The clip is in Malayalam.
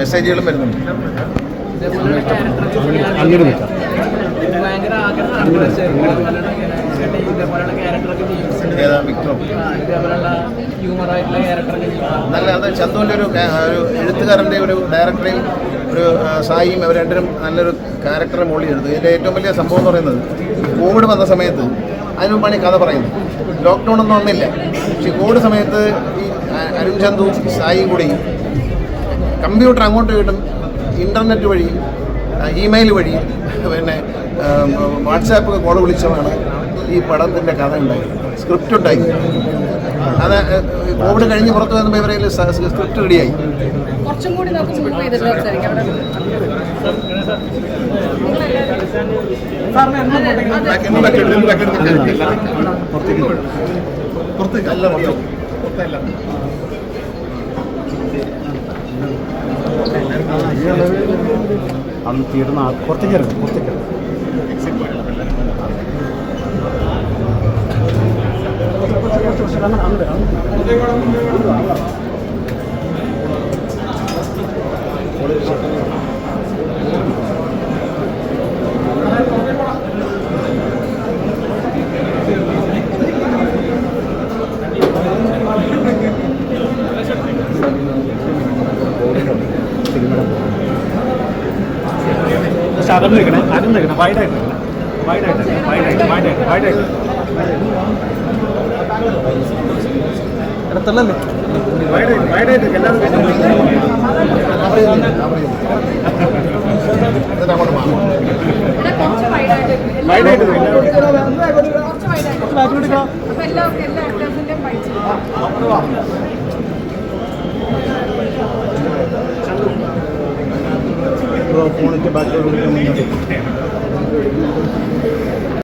മെസ്സേജുകളും വരുന്നുണ്ട്. നല്ല അത് ചന്തുവിൻ്റെ ഒരു എഴുത്തുകാരൻ്റെ ഒരു ഡയറക്ടറെയും ഒരു സായിയും അവർ രണ്ടും നല്ലൊരു ക്യാരക്ടറെ മോളി എടുത്തു. ഇതിൻ്റെ ഏറ്റവും വലിയ സംഭവം എന്ന് പറയുന്നത് കോവിഡ് വന്ന സമയത്ത് അതിന് മുമ്പാണ് ഈ കഥ പറയുന്നത്. ലോക്ക്ഡൗൺ ഒന്നും വന്നില്ല. പക്ഷേ കോവിഡ് സമയത്ത് ഈ അരുൺ ചന്തുവും സായിയും കൂടി കമ്പ്യൂട്ടർ അങ്ങോട്ട് ഇങ്ങോട്ടും ഇൻ്റർനെറ്റ് വഴിയും ഇമെയിൽ വഴിയും പിന്നെ വാട്സാപ്പ് കോൾ വിളിച്ചതാണ് ഈ പടത്തിൻ്റെ കഥ ഉണ്ടായി, സ്ക്രിപ്റ്റ് ഉണ്ടായി. അത് കോവിഡ് കഴിഞ്ഞ് പുറത്ത് വന്നപ്പോൾ ഇവരെ സ്ക്രിപ്റ്റ് റെഡിയായി. അന്ന് തീർന്ന പുറത്തേക്ക് ഇറങ്ങും. പുറത്തേക്ക് അകന്ന് നിൽക്കണം വൈഡായിട്ട് ഇടത്തല്ലേ വൈഡായിട്ട് ഫോണിൻ്റെ ബാക്കിലോട്ട്